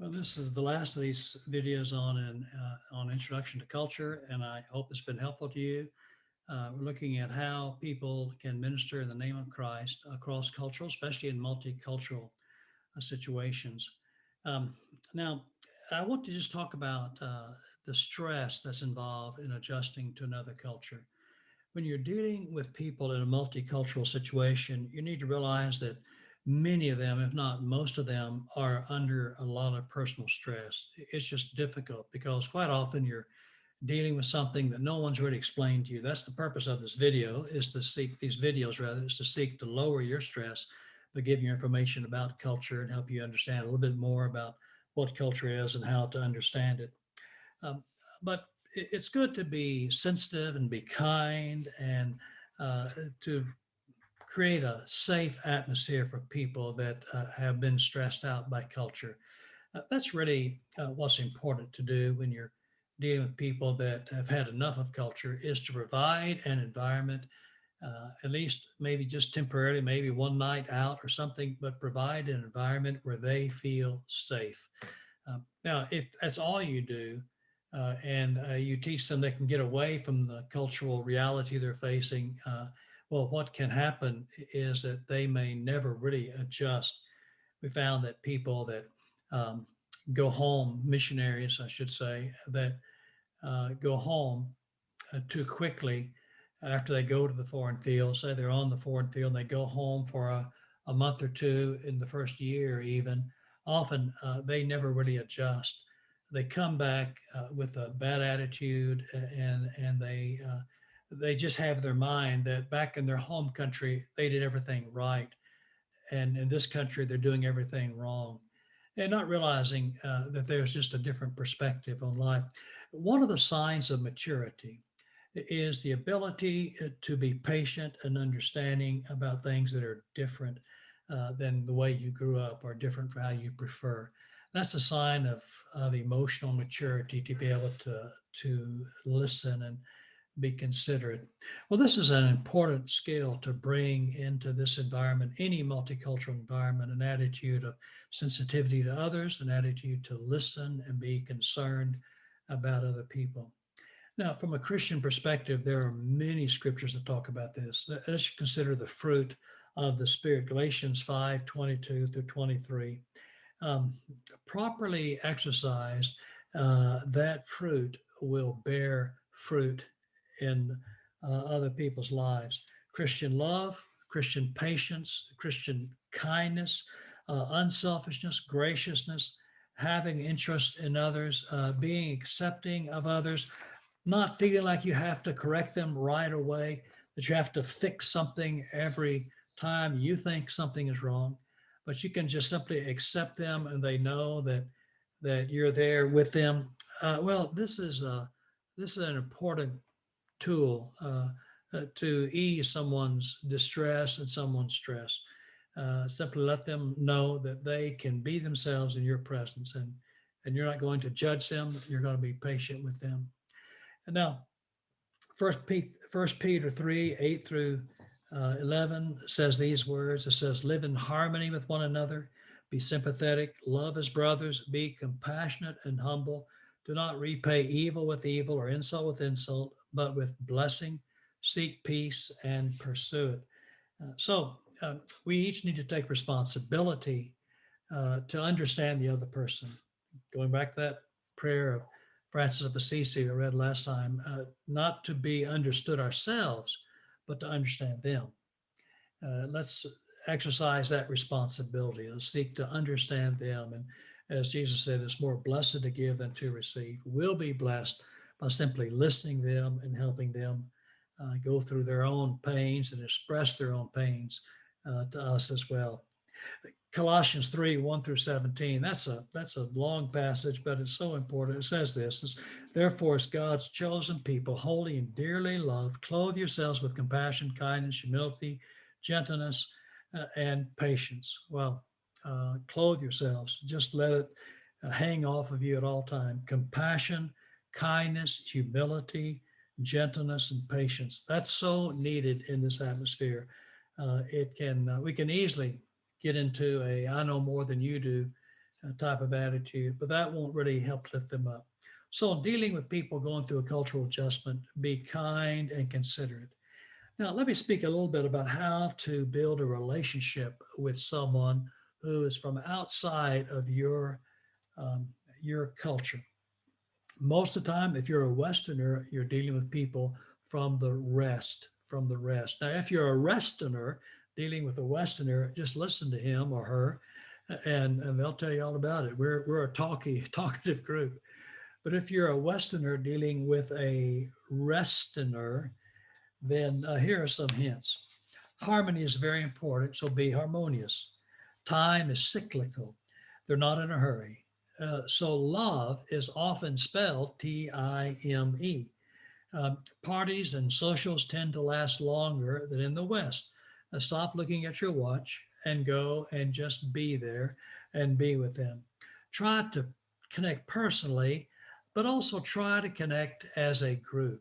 Well, this is the last of these videos on introduction to culture, and I hope it's been helpful to you. We're looking at how people can minister in the name of Christ across cultural, especially in multicultural situations. Um, Now, I want to just talk about the stress that's involved in adjusting to another culture. When you're dealing with people in a multicultural situation, you need to realize that many of them, if not most of them, are under a lot of personal stress. It's just difficult because quite often you're dealing with something that no one's really explained to you. That's the purpose of this video, is to seek these videos rather, is to seek to lower your stress, but give you information about culture and help you understand a little bit more about what culture is and how to understand it. Um, but it's good to be sensitive and be kind and to create a safe atmosphere for people that have been stressed out by culture. That's really what's important to do when you're dealing with people that have had enough of culture, is to provide an environment, at least maybe just temporarily, maybe one night out or something, but provide an environment where they feel safe. Now, if that's all you do, and you teach them they can get away from the cultural reality they're facing, well, what can happen is that they may never really adjust. We found that people that um, go home, missionaries, I should say, that go home too quickly after they go to the foreign field, say they're on the foreign field and they go home for a month or two in the first year, even, often they never really adjust. They come back with a bad attitude, and they just have their mind that back in their home country they did everything right, and in this country they're doing everything wrong, and not realizing that there's just a different perspective on life. One of the signs of maturity is the ability to be patient and understanding about things that are different than the way you grew up, or different for how you prefer. That's a sign of emotional maturity, to be able to listen and be considerate. Well, this is an important skill to bring into this environment, any multicultural environment, an attitude of sensitivity to others, an attitude to listen and be concerned about other people. Now, from a Christian perspective, there are many scriptures that talk about this. Let's consider the fruit of the Spirit, Galatians 5:22 through 23. Um, Properly exercised, that fruit will bear fruit in other people's lives. Christian love, Christian patience, Christian kindness, unselfishness, graciousness, having interest in others, being accepting of others, not feeling like you have to correct them right away, that you have to fix something every time you think something is wrong, but you can just simply accept them and they know that you're there with them. Well, this is an important tool to ease someone's distress and someone's stress. Simply let them know that they can be themselves in your presence, and you're not going to judge them. You're going to be patient with them. And now, First Peter 3:8 through 11 says these words. It says, "Live in harmony with one another, be sympathetic, love as brothers, be compassionate and humble. Do not repay evil with evil or insult with insult, but with blessing, seek peace and pursue it." We each need to take responsibility to understand the other person. Going back to that prayer of Francis of Assisi I read last time, not to be understood ourselves, but to understand them. Let's exercise that responsibility and seek to understand them. And as Jesus said, it's more blessed to give than to receive. We'll be blessed by simply listening to them and helping them go through their own pains and express their own pains to us as well. Colossians 3:1 through 17. That's a long passage, but it's so important. It says this: "Therefore, as God's chosen people, holy and dearly loved, clothe yourselves with compassion, kindness, humility, gentleness, and patience." Well, clothe yourselves. Just let it hang off of you at all time. Compassion, kindness, humility, gentleness, and patience. That's so needed in this atmosphere. We can easily get into a "I know more than you do" type of attitude, but that won't really help lift them up. So, dealing with people going through a cultural adjustment, be kind and considerate. Now, let me speak a little bit about how to build a relationship with someone who is from outside of um, your culture. Most of the time, if you're a Westerner, you're dealing with people from the rest. Now, if you're a Westerner dealing with a Westerner, just listen to him or her, and they'll tell you all about it. We're a talkative group. But if you're a Westerner dealing with a Resterner, then here are some hints. Harmony is very important, so be harmonious. Time is cyclical, they're not in a hurry. So love is often spelled Time. Parties and socials tend to last longer than in the West. Stop looking at your watch and go and just be there and be with them. Try to connect personally, but also try to connect as a group.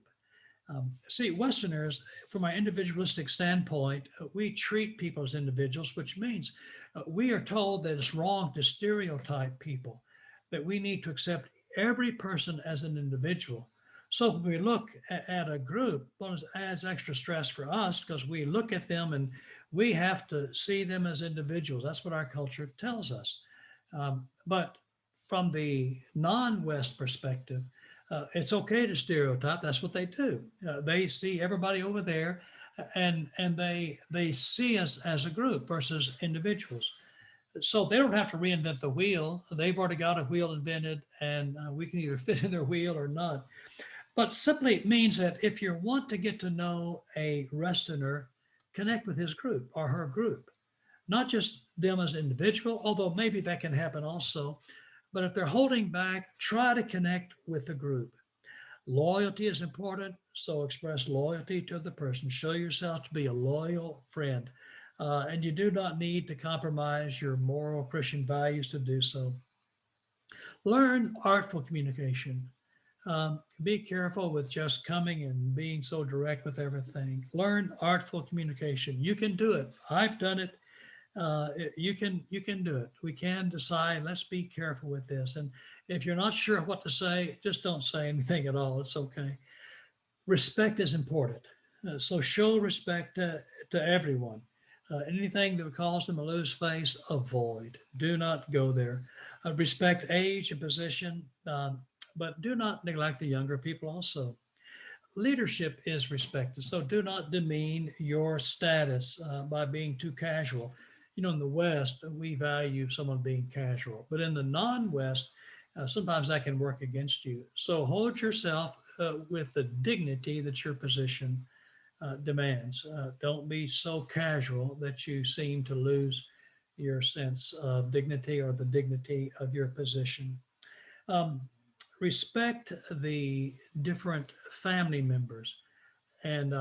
See, Westerners, from our individualistic standpoint, we treat people as individuals, which means we are told that it's wrong to stereotype people, that we need to accept every person as an individual. So when we look at a group, well, it adds extra stress for us because we look at them and we have to see them as individuals. That's what our culture tells us. But from the non West perspective, it's okay to stereotype. That's what they do. They see everybody over there, and they see us as a group versus individuals. So they don't have to reinvent the wheel. They've already got a wheel invented, and we can either fit in their wheel or not. But simply it means that if you want to get to know a Westerner, connect with his group or her group, not just them as individual, although maybe that can happen also. But if they're holding back, try to connect with the group. Loyalty is important, so express loyalty to the person. Show yourself to be a loyal friend. And you do not need to compromise your moral Christian values to do so. Learn artful communication. Be careful with just coming and being so direct with everything. Learn artful communication. You can do it. I've done it. You can do it. We can decide. Let's be careful with this. And if you're not sure what to say, just don't say anything at all. It's okay. Respect is important. So show respect to everyone. Anything that would cause them to lose face, avoid. Do not go there. Respect age and position, but do not neglect the younger people also. Leadership is respected. So do not demean your status by being too casual. You know, in the West, we value someone being casual, but in the non West, sometimes that can work against you. So hold yourself with the dignity that your position demands. Don't be so casual that you seem to lose your sense of dignity or the dignity of your position. Um, Respect the different family members and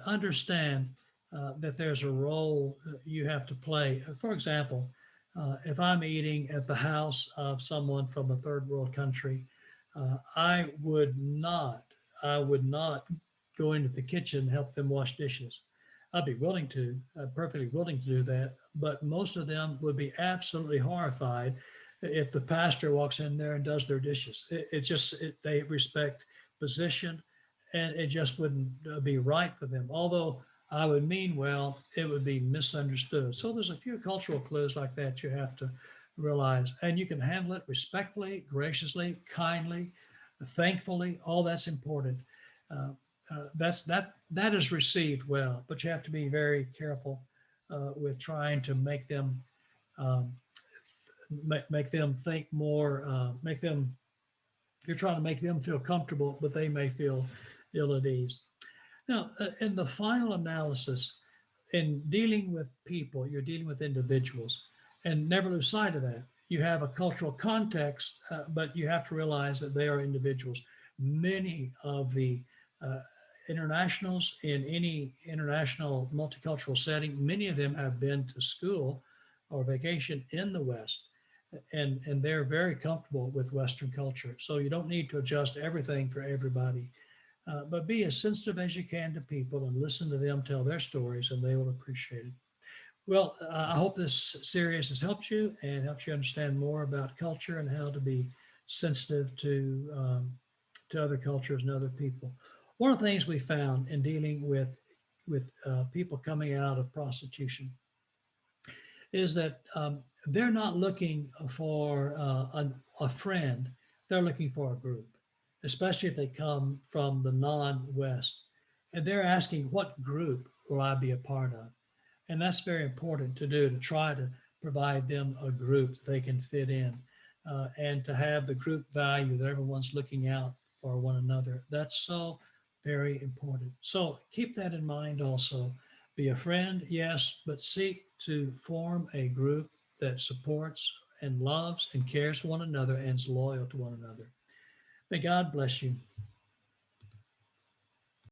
understand that there's a role you have to play. For example, if I'm eating at the house of someone from a third world country, I would not go into the kitchen and help them wash dishes. I'd be willing to, perfectly willing to do that, but most of them would be absolutely horrified if the pastor walks in there and does their dishes. They respect position, and it just wouldn't be right for them. Although I would mean well, it would be misunderstood. So there's a few cultural clues like that you have to realize, and you can handle it respectfully, graciously, kindly, thankfully. All that's important. Uh, that is received well, but you have to be very careful with trying to make them um, make them think more, make them you're trying to make them feel comfortable, but they may feel ill at ease. Now, in the final analysis, in dealing with people, you're dealing with individuals, and never lose sight of that. You have a cultural context, but you have to realize that they are individuals. Many of the uh, internationals in any international multicultural setting, many of them have been to school or vacation in the West, and they're very comfortable with Western culture. So you don't need to adjust everything for everybody, but be as sensitive as you can to people and listen to them tell their stories, and they will appreciate it. Well, I hope this series has helped you and helps you understand more about culture and how to be sensitive to other cultures and other people. One of the things we found in dealing with people coming out of prostitution is that they're not looking for a friend, they're looking for a group, especially if they come from the non West. And they're asking, what group will I be a part of? And that's very important to do, to try to provide them a group that they can fit in and to have the group value that everyone's looking out for one another. That's so very important. So keep that in mind also. Be a friend, yes, but seek to form a group that supports and loves and cares for one another and is loyal to one another. May God bless you.